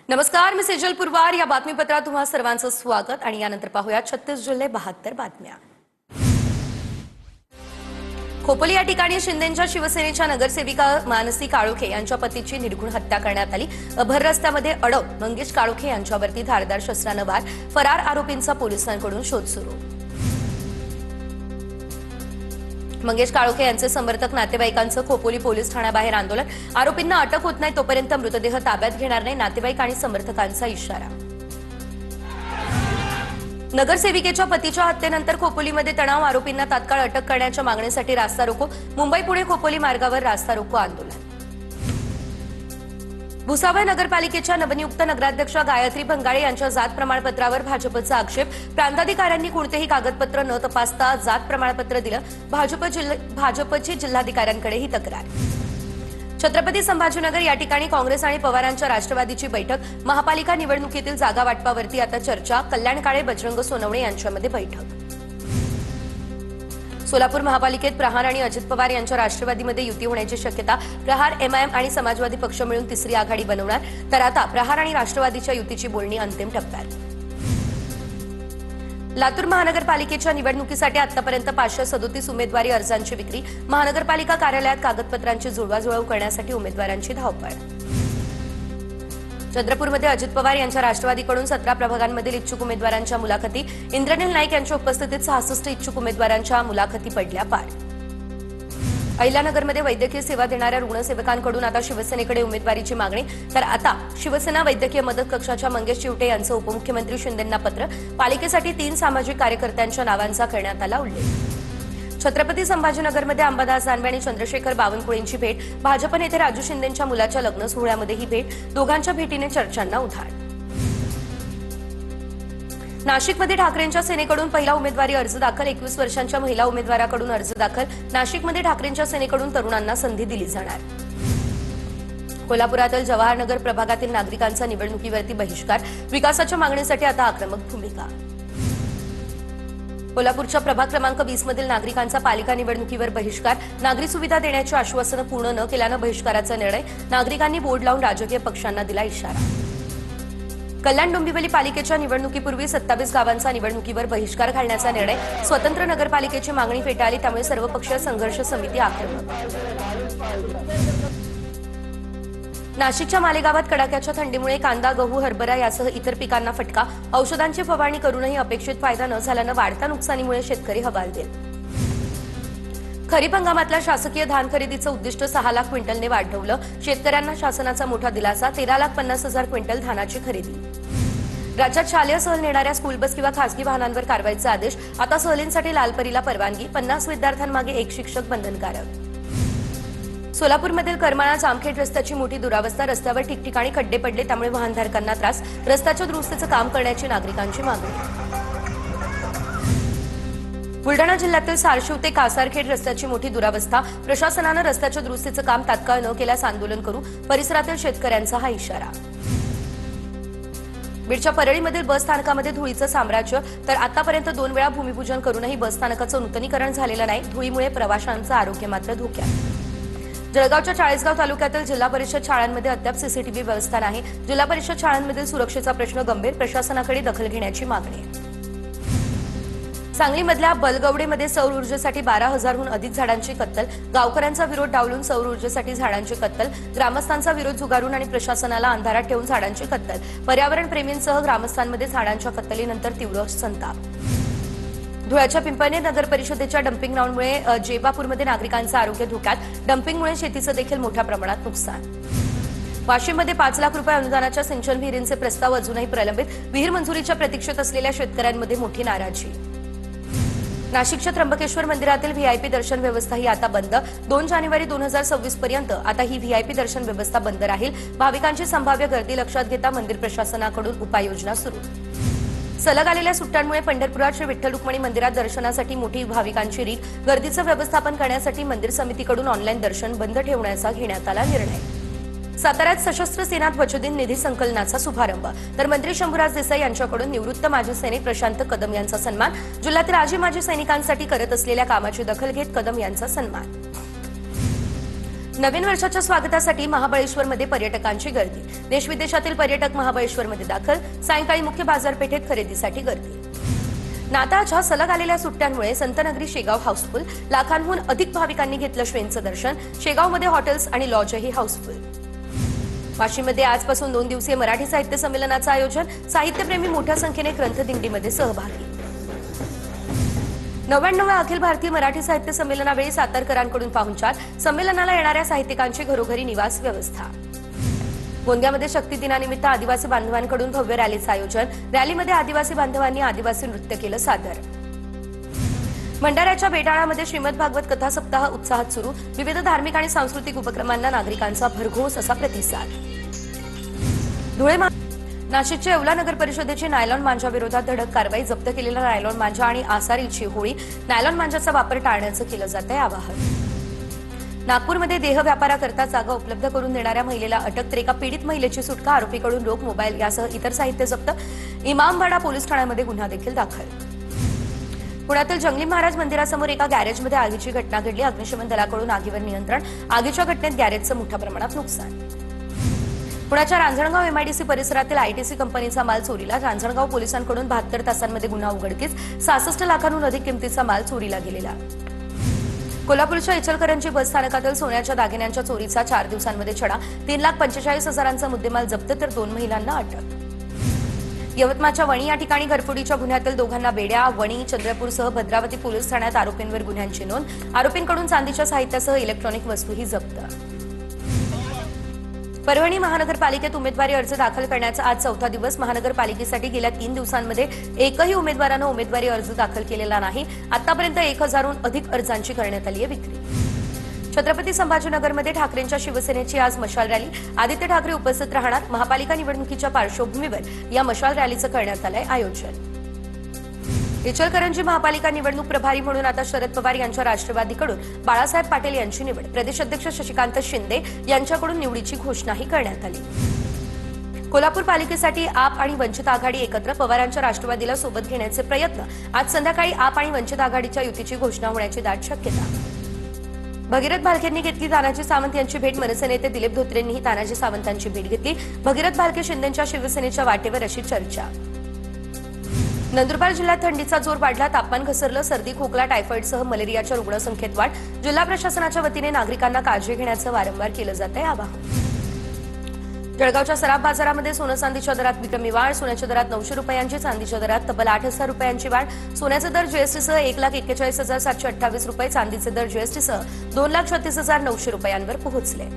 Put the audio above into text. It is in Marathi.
नमस्कार, मी सेजल पुरवार. या बातमीपत्रात तुम्हा सर्वांचं स्वागत आणि यानंतर पाहूया 36 जिल्हे 72 बातम्या. खोपोली या ठिकाणी शिंदेंच्या शिवसेनेच्या नगरसेविका मानसी काळोखे यांच्या पतीची निर्घुण हत्या करण्यात आली. भर रस्त्यामध्ये अडक मंगेश काळोखे यांच्यावरती धारदार शस्त्रानं वार. फरार आरोपींचा पोलिसांकडून शोध सुरू. मंगेश काळोखे यांचे समर्थक नातेवाईकांचं खोपोली पोलीस ठाण्याबाहेर आंदोलन. आरोपींना अटक होत नाही तोपर्यंत मृतदेह ताब्यात घेणार नाही, नातेवाईक आणि समर्थकांचा इशारा. नगरसेविकेच्या पतीच्या हत्येनंतर खोपोलीमध्ये तणाव. आरोपींना तात्काळ अटक करण्याच्या मागणीसाठी रास्ता रोको. मुंबई पुणे खोपोली मार्गावर रास्ता रोको आंदोलन. भुसावळ नगरपालिकेच्या नवनियुक्त नगराध्यक्षा गायत्री भंगाळे यांच्या जात प्रमाणपत्रावर भाजपचा आक्षेप. प्रांताधिकाऱ्यांनी कोणतेही कागदपत्र न तपासता जात प्रमाणपत्र दिलं. भाजपची जिल्हाधिकाऱ्यांकडे ही तक्रार. छत्रपती संभाजीनगर या ठिकाणी काँग्रेस आणि पवारांच्या राष्ट्रवादीची बैठक. महापालिका निवडणुकीतील जागा वाटपावरती आता चर्चा. कल्याण काळे बजरंग सोनवणे यांच्यामध्ये बैठक. सोलापूर महापालिकेत प्रहार आणि अजित पवार यांच्या राष्ट्रवादीमध्ये युती होण्याची शक्यता. प्रहार, एमआयएम आणि समाजवादी पक्ष मिळून तिसरी आघाडी बनवणार. तर आता प्रहार आणि राष्ट्रवादीच्या युतीची बोलणी अंतिम टप्प्यात. लातूर महानगरपालिकेच्या निवडणुकीसाठी आतापर्यंत 537 उमेदवारी अर्जांची विक्री. महानगरपालिका कार्यालयात कागदपत्रांची जुळवाजुळव करण्यासाठी उमेदवारांची धावपळ. चंद्रपूरमध्ये अजित पवार यांच्या राष्ट्रवादीकडून 17 प्रभागांमधील इच्छुक उमेदवारांच्या मुलाखती. इंद्रनील नाईक यांच्या उपस्थितीत 66 इच्छुक उमेदवारांच्या मुलाखती पडल्या पार. अहिल्यानगरमध्ये वैद्यकीय सेवा देणाऱ्या रुग्णसेवकांकडून आता शिवसेनेकडे उमेदवारीची मागणी. तर आता शिवसेना वैद्यकीय मदत कक्षाच्या मंगेश चिवटे यांचं उपमुख्यमंत्री शिंदेंना पत्र. पालिकेसाठी 3 सामाजिक कार्यकर्त्यांच्या नावांचा करण्यात आला उल्लेख. छत्रपती संभाजीनगरमध्ये अंबादास दानवे आणि चंद्रशेखर बावनकुळेंची भेट. भाजप नेते राजू शिंदेंच्या मुलाच्या लग्न सोहळ्यामध्ये ही भेट. दोघांच्या भेटीने चर्चांना उधाण. नाशिकमध्ये ठाकरेंच्या सेनेकडून पहिला उमेदवारी अर्ज दाखल. 21 वर्षांच्या महिला उमेदवाराकडून अर्ज दाखल. नाशिकमध्ये ठाकरेंच्या सेनेकडून तरुणांना संधी दिली जाणार. कोल्हापुरातील जवाहरनगर प्रभागातील नागरिकांचा निवडणुकीवरती बहिष्कार. विकासाच्या मागणीसाठी आता आक्रमक भूमिका. कोल्हापूरच्या प्रभाग क्रमांक 20 मधील नागरिकांचा पालिका निवडणुकीवर बहिष्कार. नागरी सुविधा देण्याची आश्वासनं पूर्ण न केल्यानं बहिष्काराचा निर्णय. नागरिकांनी बोर्ड लावून राजकीय पक्षांना दिला इशारा. कल्याण डोंबिवली पालिकेच्या निवडणुकीपूर्वी 27 गावांचा निवडणुकीवर बहिष्कार घालण्याचा निर्णय. स्वतंत्र नगरपालिकेची मागणी फेटाळली, त्यामुळे सर्वपक्षीय संघर्ष समिती आक्रमक. नाशिकच्या मालेगावात कडाक्याच्या थंडीमुळे कांदा, गहू, हरभरा यासह इतर पिकांना फटका. औषधांची फवारणी करूनही अपेक्षित फायदा न झाल्यानं वाढत्या नुकसानीमुळे शेतकरी हवालदिल. खरीप हंगामातल्या शासकीय धान खरेदीचं उद्दिष्ट 6 लाख क्विंटलने वाढवलं. शेतकऱ्यांना शासनाचा मोठा दिलासा. 13,50,000 क्विंटल धानाची खरेदी. राज्यात शालेय सहल नेणाऱ्या स्कूल बस किंवा खासगी वाहनांवर कारवाईचे आदेश. आता सहलींसाठी लालपरीला परवानगी. 50 विद्यार्थ्यांमागे 1 शिक्षक बंधनकारक. सोलापूरमधील करमाळा जामखेड रस्त्याची मोठी दुरावस्था. रस्त्यावर ठिकठिकाणी खड्डे पडले, त्यामुळे वाहनधारकांना त्रास. रस्त्याच्या दुरुस्तीचं काम करण्याची नागरिकांची मागणी. बुलडाणा जिल्ह्यातील सारशिव ते कासारखेड रस्त्याची मोठी दुरावस्था. प्रशासनानं रस्त्याच्या दुरुस्तीचं काम तात्काळ न केल्यास आंदोलन करू. परिसरातील शेतकऱ्यांचा हा इशारा. बीडच्या परळीमधील बस स्थानकामध्ये धुळीचं साम्राज्य. तर आतापर्यंत 2 वेळा भूमिपूजन करूनही बस स्थानकाचं नूतनीकरण झालेलं नाही. धुळीमुळे प्रवाशांचं आरोग्य मात्र धोक्यात. जळगावच्या चाळीसगाव तालुक्यातील जिल्हा परिषद शाळांमध्ये अद्याप सीसीटीव्ही व्यवस्था नाही. जिल्हा परिषद शाळांमधील सुरक्षेचा प्रश्न गंभीर. प्रशासनाकडे दखल घेण्याची मागणी. सांगलीमधल्या बलगवडेमध्ये सौर ऊर्जेसाठी 12,000हून अधिक झाडांची कत्तल. गावकऱ्यांचा विरोध डावलून सौर ऊर्जेसाठी झाडांची कत्तल. ग्रामस्थांचा विरोध झुगारून आणि प्रशासनाला अंधारात ठेवून झाडांची कत्तल. पर्यावरण प्रेमींसह ग्रामस्थांमध्ये झाडांच्या कत्तलीनंतर तीव्र संताप. धुळ्याच्या पिंपळनेर नगर परिषदेच्या डम्पिंग ग्राउंडमुळे जेबापूरमध्ये नागरिकांचं आरोग्य धोक्यात. डम्पिंगमुळे शेतीचं देखील मोठ्या प्रमाणात नुकसान. वाशिममध्ये 5 लाख रुपये अनुदानाच्या सिंचन विहिरींचे प्रस्ताव अजूनही प्रलंबित. विहीर मंजुरीच्या प्रतीक्षेत असलेल्या शेतकऱ्यांमध्ये मोठी नाराजी. नाशिकच्या त्र्यंबकेश्वर मंदिरातील व्हीआयपी दर्शन व्यवस्था ही आता बंद. 2 जानेवारी 2026 पर्यंत आता ही व्हीआयपी दर्शन व्यवस्था बंद राहील. भाविकांची संभाव्य गर्दी लक्षात घेता मंदिर प्रशासनाकडून उपाययोजना सुरू. सलग आलेल्या सुट्ट्यांमुळे पंढरपुरात श्री विठ्ठल रुक्मिणी मंदिरात दर्शनासाठी मोठी भाविकांची रीघ. गर्दीचं व्यवस्थापन करण्यासाठी मंदिर समितीकडून ऑनलाईन दर्शन बंद ठेवण्याचा घेण्यात आला निर्णय. साताऱ्यात सशस्त्र सेना ध्वजदिन निधी संकलनाचा शुभारंभ. तर मंत्री शंभूराज देसाई यांच्याकडून निवृत्त माजी सैनिक प्रशांत कदम यांचा सन्मान. जिल्ह्यातील आजी माजी सैनिकांसाठी करत असलेल्या कामाची दखल घेत कदम यांचा सन्मान. नवीन वर्षाच्या स्वागतासाठी महाबळेश्वरमध्ये पर्यटकांची गर्दी। देशविदेशातील पर्यटक महाबळेश्वरमध्ये दाखल। सायंकाळी मुख्य बाजारपेठेत खरेदीसाठी गर्दी। नाताळच्या सलग आलेल्या सुट्ट्यांमुळे संतनगरी शेगाव हाऊसफुल। लाखांहून अधिक भाविकांनी घेतलं श्रींचं दर्शन। शेगावमध्ये हॉटेल्स आणि लॉजही हाऊसफुल। वाशीमध्ये आजपासून 2 दिवसीय मराठी साहित्य संमेलनाचं आयोजन। साहित्यप्रेमी मोठ्या संख्येने ग्रंथदिंडीमध्ये सहभागी। 99व्या अखिल भारतीय मराठी साहित्य संमेलनावेळी सातारकरांकडून पाहुणचार। संमेलनाला येणाऱ्या साहित्यिकांची घरोघरी निवास व्यवस्था। गोंदियामध्ये शक्ती दिनानिमित्त आदिवासी बांधवांकडून भव्य रॅलीचं आयोजन। रॅलीमध्ये आदिवासी बांधवांनी आदिवासी नृत्य केलं सादर। भंडाऱ्याच्या बेटाळामध्ये श्रीमद भागवत कथा सप्ताह उत्साहात सुरू। विविध धार्मिक आणि सांस्कृतिक उपक्रमांना नागरिकांचा भरघोस असा प्रतिसाद। धुळे नाशिकच्या येवला नगर परिषदेची नायलॉन मांजाविरोधात धडक कारवाई। जप्त केलेला नायलॉन मांजा आणि आसारीची होळी। नायलॉन मांजाचा वापर टाळण्याचं केलं जातंय आवाहन। नागपूरमध्ये देह व्यापाराकरता जागा उपलब्ध करून देणाऱ्या महिलेला अटक। तर एका पीडित महिलेची सुटका। आरोपीकडून रोख, मोबाईल यासह इतर साहित्य जप्त। इमामवाडा पोलीस ठाण्यामध्ये गुन्हा देखील दाखल। पुण्यातील जंगली महाराज मंदिरासमोर एका गॅरेजमध्ये आगीची घटना घडली। अग्निशमन दलाकडून आगीवर नियंत्रण। आगीच्या घटनेत गॅरेजचं मोठ्या प्रमाणात नुकसान। पुण्याच्या रांजणगाव एमआयडीसी परिसरातील आयटीसी कंपनीचा माल चोरीला। रांजणगाव पोलिसांकडून 72 तासांमध्ये गुन्हा उघडकीस। 66 लाखांहून अधिक किमतीचा माल चोरीला गेलेला। कोल्हापूरच्या इचलकरंजी बस स्थानकातील सोन्याच्या दागिन्यांच्या चोरीचा 4 दिवसांमध्ये छडा। 3,45,000चा मुद्देमाल जप्त, तर 2 महिलांना अटक। यवतमाळच्या वणी या ठिकाणी घरफोडीच्या गुन्ह्यातील दोघांना बेड्या। वणी, चंद्रपूरसह भद्रावती पोलीस ठाण्यात आरोपींवर गुन्ह्यांची नोंद। आरोपींकडून चांदीच्या साहित्यासह इलेक्ट्रॉनिक वस्तूही जप्त। परभणी महानगरपालिकेत उमेदवारी अर्ज दाखल करण्याचा आज 4था दिवस। महानगरपालिकेसाठी गेल्या 3 दिवसांमध्ये एकही उमेदवारानं उमेदवारी अर्ज दाखल केलेला नाही। आतापर्यंत 1000हून अधिक अर्जांची करण्यात आली आहे विक्री। छत्रपती संभाजीनगरमध्ये ठाकरेंच्या शिवसेनेची आज मशाल रॅली। आदित्य ठाकरे उपस्थित राहणार। महापालिका निवडणुकीच्या पार्श्वभूमीवर या मशाल रॅलीचं करण्यात आलंय आयोजन। इचलकरंजी महापालिका निवडणूक प्रभारी म्हणून आता शरद पवार यांच्या राष्ट्रवादीकडून बाळासाहेब पाटील यांची निवड। प्रदेशाध्यक्ष शशिकांत शिंदे यांच्याकडून निवडीची घोषणाही करण्यात आली। कोल्हापूर पालिकेसाठी आप आणि वंचित आघाडी एकत्र। पवारांच्या राष्ट्रवादीला सोबत घेण्याचे प्रयत्न। आज संध्याकाळी आप आणि वंचित आघाडीच्या युतीची घोषणा होण्याची दाट शक्यता। भगीरथ भालकेंनी घेतली तानाजी सावंत यांची भेट। मनसे नेते दिलीप धोत्रेंनीही तानाजी सावंतांची भेट घेतली। भगीरथ भालके शिंदेंच्या शिवसेनेच्या वाटेवर अशी चर्चा। नंदुरबार जिल्ह्यात थंडीचा जोर वाढला। तापमान घसरलं। सर्दी, खोकला, टायफॉइडसह मलेरियाच्या रुग्णसंख्येत वाढ। जिल्हा प्रशासनाच्या वतीने नागरिकांना काळजी घेण्याचं वारंवार केलं जातंय आवाहन। जळगावच्या सराफ बाजारामध्ये सोनं चांदीच्या दरात विक्रमी वाढ। सोन्याच्या दरात 900 रुपयांची, चांदीच्या दरात तब्बल 8,000 रुपयांची वाढ। सोन्याचे दर जीएसटीसह 1,41,728 रुपये, चांदीचे दर जीएसटीसह 2,36,900 रुपयांवर पोहोचले।